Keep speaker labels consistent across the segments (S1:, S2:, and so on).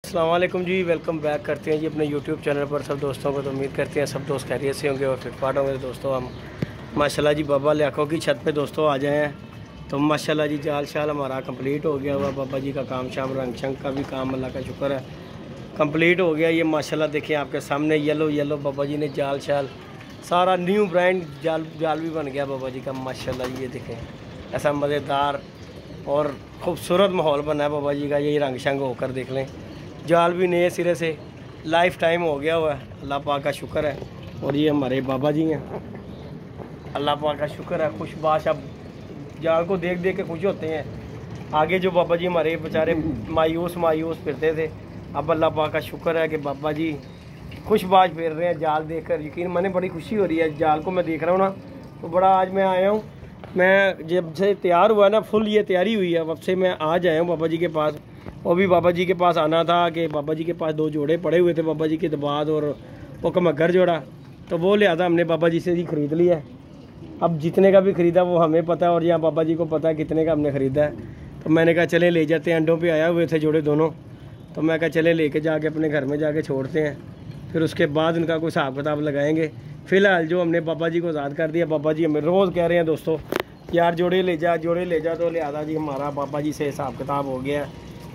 S1: अस्सलाम वालेकुम जी, welcome back करते हैं जी अपने यूट्यूब चैनल पर सब दोस्तों को। तो उम्मीद करते हैं सब दोस्त खैरियत से होंगे और फिटफाट होंगे। तो दोस्तों हम माशाल्लाह जी बाबा लियाकों की छत पे दोस्तों आ जाए हैं। तो माशाल्लाह जी जाल शाल हमारा कंप्लीट हो गया हुआ। बाबा जी का काम शाम रंग शंग का भी काम अल्लाह का शुक्र है कंप्लीट हो गया। ये माशाल्लाह देखिए आपके सामने येलो बाबा जी ने जाल शाल सारा न्यू ब्रांड जाल भी बन गया बाबा जी का माशाल्लाह। ये देखें ऐसा मज़ेदार और ख़ूबसूरत माहौल बना है बाबा जी का। यही रंग शंग होकर देख लें, जाल भी नए सिरे से लाइफ टाइम हो गया हुआ है, अल्लाह पाक का शुक्र है। और ये हमारे बाबा जी हैं, अल्लाह पाक का शुक्र है। खुशबाश अब जाल को देख देख के खुश होते हैं। आगे जो बाबा जी हमारे बेचारे मायूस फिरते थे, अब अल्लाह पाक का शुक्र है कि बाबा जी खुशबाश फिर रहे हैं। जाल देखकर यकीन माने बड़ी खुशी हो रही है। जाल को मैं देख रहा हूँ ना तो बड़ा, आज मैं आया हूँ, मैं जब से तैयार हुआ ना फुल ये तैयारी हुई है, अब से मैं आज आया हूँ बाबा जी के पास। वो भी बाबा जी के पास आना था कि बाबा जी के पास 2 जोड़े पड़े हुए थे बाबा जी के दबाद और वो कमगर जोड़ा, तो वो लिहाजा हमने बाबा जी से ही ख़रीद लिया है। अब जितने का भी ख़रीदा वो हमें पता है और यहाँ बाबा जी को पता है कितने का हमने ख़रीदा है। तो मैंने कहा चले ले जाते हैं, अंडों पे आया हुए थे जोड़े दोनों, तो मैं कहा चले लेके जाके अपने घर में जाके छोड़ते हैं, फिर उसके बाद उनका कोई हिसाब किताब लगाएंगे। फ़िलहाल जो हमने बाबा जी को आज़ाद कर दिया, बाबा जी हमें रोज़ कह रहे हैं दोस्तों यार जोड़े ले जा, तो लिहाजा जी हमारा बाबा जी से हिसाब किताब हो गया।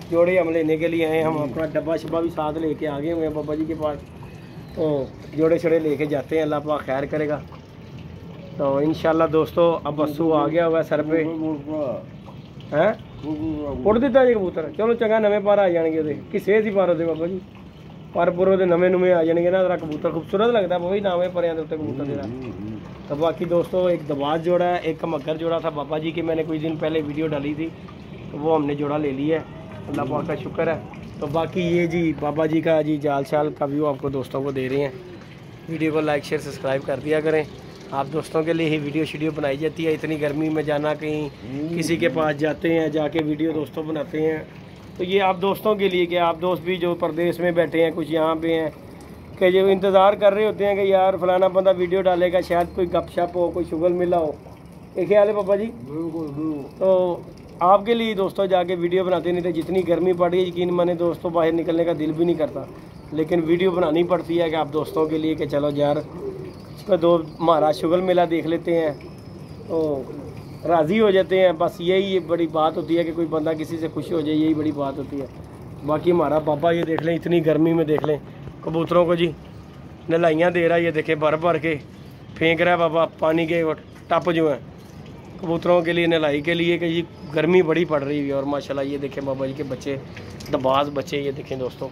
S1: जोड़े हम लेने के लिए आए, हम अपना डब्बा शब्बा भी साथ लेके आ गए हुए हैं बाबा जी के पास। तो जोड़े छोड़े लेके जाते हैं, अल्लाह पाक खैर करेगा। तो इंशाल्लाह दोस्तों अब बस्सू आ गया हुआ सर पे है उड़ दिता जी कबूतर। चलो चंगा नवे पर आ जाएंगे वो किसे सी पर होते बाबा जी पर पुरों के नवे आ जाएंगे ना। जरा कबूतर खूबसूरत लगता है, वही नाम है पर उत्ते कबूतर जरा। तो बाकी दोस्तों एक दबाज जोड़ा है, एक कमगर जोड़ा था बाबा जी की, मैंने कुछ दिन पहले वीडियो डाली थी, तो वो हमने जोड़ा ले लिया है, अल्लाह पाक का शुक्र है। तो बाकी ये जी बाबा जी का जी जाल शाल का व्यू आपको दोस्तों को दे रहे हैं। वीडियो को लाइक शेयर सब्सक्राइब कर दिया करें। आप दोस्तों के लिए ही वीडियो बनाई जाती है। इतनी गर्मी में जाना कहीं किसी के पास जाते हैं, जाके वीडियो दोस्तों बनाते हैं, तो ये आप दोस्तों के लिए कि आप दोस्त भी जो परदेश में बैठे हैं, कुछ यहाँ पे हैं, कि जो इंतज़ार कर रहे होते हैं कि यार फलाना बंदा वीडियो डालेगा, शायद कोई गपशप हो, कोई शुगल मिला हो। एक ख्याल है पापा जी। तो आपके लिए दोस्तों जाके वीडियो बनाते नहीं थे। जितनी गर्मी पड़ रही है यकीन माने दोस्तों बाहर निकलने का दिल भी नहीं करता, लेकिन वीडियो बनानी पड़ती है कि आप दोस्तों के लिए कि चलो यार इस पर 2 हमारा शुगल मेला देख लेते हैं, तो राज़ी हो जाते हैं। बस यही बड़ी बात होती है कि कोई बंदा किसी से खुश हो जाए, यही बड़ी बात होती है। बाकी हमारा बाबा ये देख लें, इतनी गर्मी में देख लें कबूतरों को जी नलाइयाँ दे रहा है। ये देखें भर के फेंक रहा है बाबा पानी के टप जो हैं कबूतरों के लिए नलाई के लिए कि ये गर्मी बड़ी पड़ रही है। और माशाल्लाह ये देखें बाबा जी के बच्चे दबाज बच्चे, ये देखें दोस्तों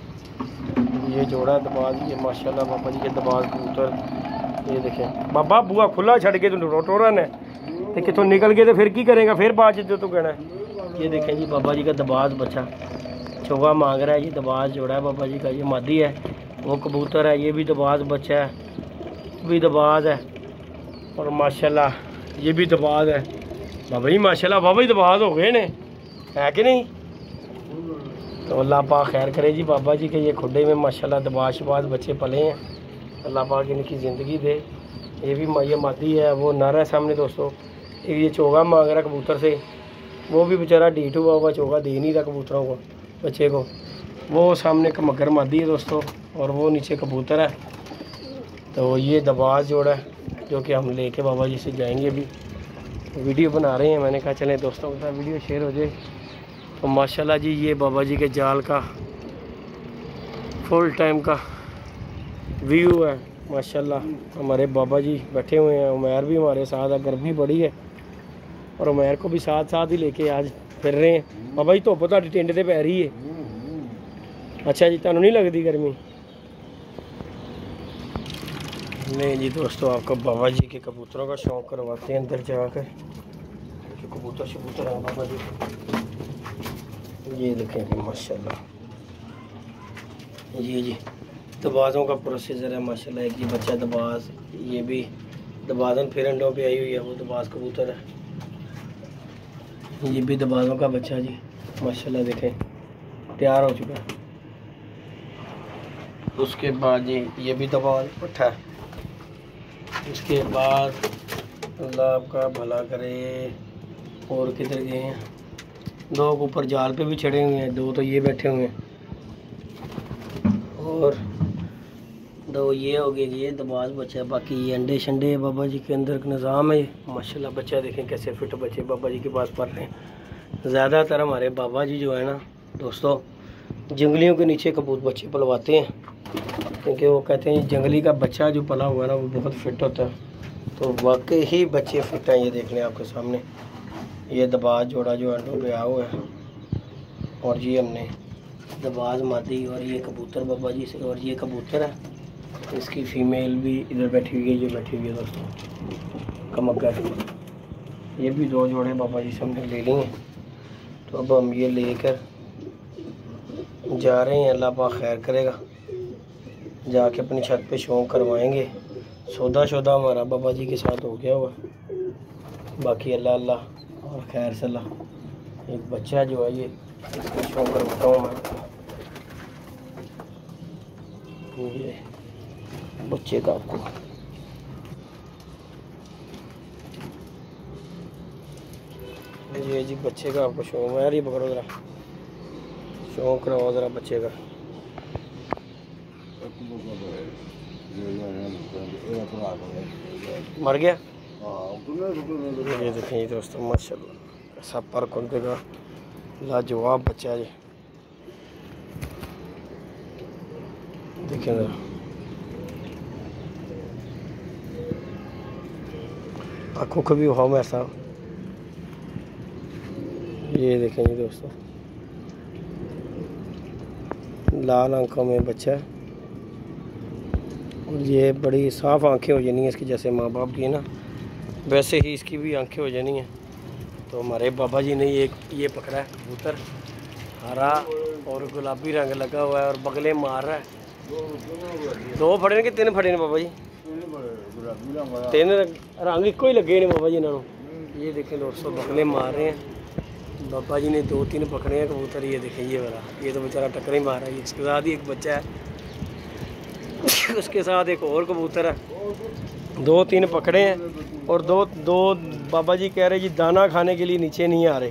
S1: ये जोड़ा दबाज, ये माशाल्लाह बाबा जी के दबाज कबूतर। ये देखें बाबा बुआ खुला छड़ के तो रोटोरन है, तो कितों निकल गए तो फिर की करेगा, फिर बात जो तो कहना है। ये देखें जी बाबा जी का दबाज बच्चा चोगा मांग रहा है। ये दबाज जोड़ा है बाबा जी का, ये मादी है, वो कबूतर है, ये भी दबाज बच्चा है, भी दबाज है। और माशाल्लाह ये भी दबाज है बाबा जी, माशाल्लाह बाबा जी दबाज हो गए ने, है कि नहीं। तो अल्लाह पाक खैर करे जी बाबा जी के ये खुडे में माशाल्लाह दबाज शबाज बच्चे पले हैं, अल्लाह पाक इनकी ज़िंदगी दे। ये भी ये मादी है, वो नर है सामने दोस्तों। एक ये चोगा मांग रहा कबूतर से, वो भी बेचारा ढीठ हुआ हुआ चोगा दे नहीं रहा कबूतरों को बच्चे को। वो सामने कमगर मादी है दोस्तों और वो नीचे कबूतर है। तो ये दबाज जोड़ा है जो कि हम लेके बाबा जी से जाएंगे। अभी वीडियो बना रहे हैं, मैंने कहा चलें दोस्तों के साथ वीडियो शेयर हो जाए। तो माशाल्लाह जी ये बाबा जी के जाल का फुल टाइम का व्यू है माशाल्लाह। हमारे बाबा जी बैठे हुए हैं, उमैर भी हमारे साथ है, गर्मी बड़ी है और उमैर को भी साथ ही लेके आज फिर रहे हैं। बाबा जी धुप्प तो टिंड ते पै रही है। अच्छा जी तुहानू नहीं लगती गर्मी? नहीं जी दोस्तों आपको बाबा जी के कबूतरों का शौक़ करवाते हैं अंदर जाकर। कबूतर शबूतर है बाबा जी, ये देखें माशाल्लाह। ये जी दबाजों का प्रोसीजर है माशाल्लाह। एक जी बच्चा दबाज, ये भी दबाजन फिर अंडों पे आई हुई है, वो दबाज कबूतर है। ये भी दबाजों का बच्चा जी माशाल्लाह देखें तैयार हो चुका है। उसके बाद जी ये भी दबाज पट्ठा है। उसके बाद अल्लाह आपका भला करे, और किधर गए हैं? 2 ऊपर जाल पे भी चढ़े हुए हैं, 2 तो ये बैठे हुए हैं। और दो ये हो गए, ये दबाज बच्चा है। बाकी ये अंडे शंडे बाबा जी के अंदर निज़ाम है माशाल्लाह। बच्चा देखें कैसे फिट बच्चे बाबा जी के पास पढ़ रहे हैं। ज़्यादातर हमारे बाबा जी जो है ना दोस्तों, जंगलियों के नीचे कबूतर बच्चे पलवाते हैं, क्योंकि वो कहते हैं जंगली का बच्चा जो पला हुआ है ना वो बहुत फिट होता है। तो वाकई ही बच्चे फिट हैं। ये देख लें आपके सामने, ये दबाज जोड़ा जो अंडों पे आया हुआ है, और ये हमने दबाज मादी, और ये कबूतर बाबा जी से, और ये कबूतर है, इसकी फ़ीमेल भी इधर बैठी हुई है, ये बैठी हुई है दोस्तों कमक्का। ये भी दो जोड़े बाबा जी से हमने ले लिए। तो अब हम ये लेकर जा रहे हैं, अल्लाह पाक खैर करेगा, जाके अपनी छत पे शौक करवाएंगे। सौदा शौदा हमारा बाबा जी के साथ हो गया हुआ, बाकी अल्लाह अल्लाह और खैर सल्ला। एक बच्चा जो है ये इसका शौक करवाता हूँ मैं, ये बच्चे का आपको ये जी बच्चे का आपको शौक है यार। ये पकड़ो ज़रा, शौक करवाओ ज़रा बच्चे का। मर गया। ये देखें दोस्तों माशाल्लाह ऐसा पर कुंदे का लाजवाब बच्चा है। देखें ज़रा, आँखों का भी हम ऐसा। ये देखें जी दोस्तों, लाल आंखों में बच्चा है, और ये बड़ी साफ़ आंखें हो जानी है इसकी, जैसे माँ बाप की ना वैसे ही इसकी भी आंखें हो जानी हैं। तो हमारे बाबा जी ने ये पकड़ा है कबूतर, हरा और गुलाबी रंग लगा हुआ है, और बगले मार रहा है। दो फड़े ने कि तीन फड़े ने बाबा जी? तीन रंग इको ही लगे ने बाबा जी इन्होंने। ये देखें दोस्तों बगले मार रहे हैं। बाबा जी ने दो तीन पकड़े हैं कबूतर। ये देखें ये वाला, ये तो बेचारा टक्कर ही मार रहा है। इसके साथ ही एक बच्चा है, उसके साथ एक और कबूतर है। दो तीन पकड़े हैं, और दो बाबा जी कह रहे जी दाना खाने के लिए नीचे नहीं आ रहे।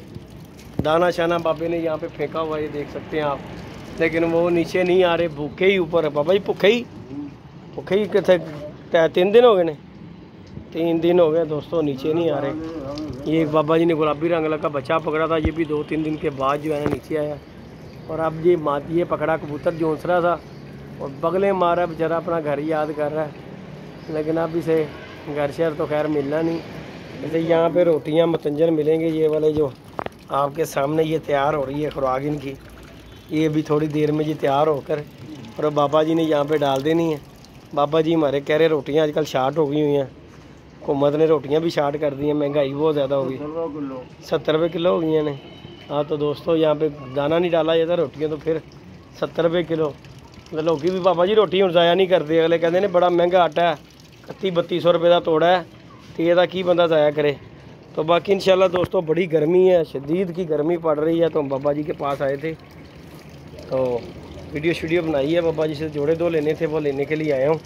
S1: दाना शाना बाबे ने यहाँ पे फेंका हुआ, ये देख सकते हैं आप, लेकिन वो नीचे नहीं आ रहे, भूखे ही ऊपर है। बाबा जी भूखे ही कितने 3 दिन हो गए ने, 3 दिन हो गए दोस्तों, नीचे नहीं आ रहे। ये एक बाबा जी ने गुलाबी रंग लगा बच्चा पकड़ा था, ये भी 2-3 दिन के बाद जो है ना नीचे आया। और अब ये पकड़ा कबूतर जोंसरा था, और बगले मारा बेचारा, अपना घर याद कर रहा है। लेकिन अब इसे घर शहर तो खैर मिलना नहीं। जैसे यहाँ पे रोटियाँ मतंजन मिलेंगे, ये वाले जो आपके सामने ये तैयार हो रही है खुराक इनकी, ये भी थोड़ी देर में ये तैयार होकर और बाबा जी ने यहाँ पे डाल देनी है। बाबा जी हमारे कह रहे रोटियाँ आजकल शार्ट हो गई हुई हैं, हुकूमत ने रोटियाँ भी शार्ट कर दी हैं, महंगाई बहुत ज़्यादा हो गई, 70 रुपये किलो हो गई हैं। हाँ तो दोस्तों यहाँ पे दाना नहीं डाला जाता, रोटियाँ तो फिर 70 रुपये किलो। लोग भी बाबा जी रोटी हम ज़ाया नहीं करते, अगले कहते हैं बड़ा महंगा आटा है, 31-32 रुपये का तोड़ा है, तो ये की बंदा ज़ाया करे। तो बाकी इंशाल्लाह दोस्तों बड़ी गर्मी है, शदीद की गर्मी पड़ रही है, तो हम बाबा जी के पास आए थे, तो वीडियो बनाई है। बाबा जी से जोड़े 2 लेने थे, वो लेने के लिए आया हूँ।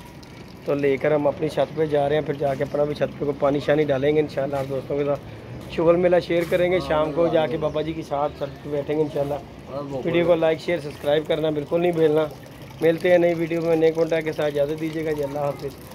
S1: तो लेकर हम अपनी छत पे जा रहे हैं, फिर जाके अपना भी छत पे को पानी शानी डालेंगे इंशाल्लाह। आप दोस्तों के साथ शुगल मेला शेयर करेंगे, शाम को जाके बाबा जी के साथ छत पे बैठेंगे इंशाल्लाह। वीडियो को लाइक शेयर सब्सक्राइब करना बिल्कुल नहीं भूलना। मिलते हैं नई वीडियो में नए कॉन्टैक्ट के साथ, इजाज़त दीजिएगा जी, अल्लाह हाफ़िज़।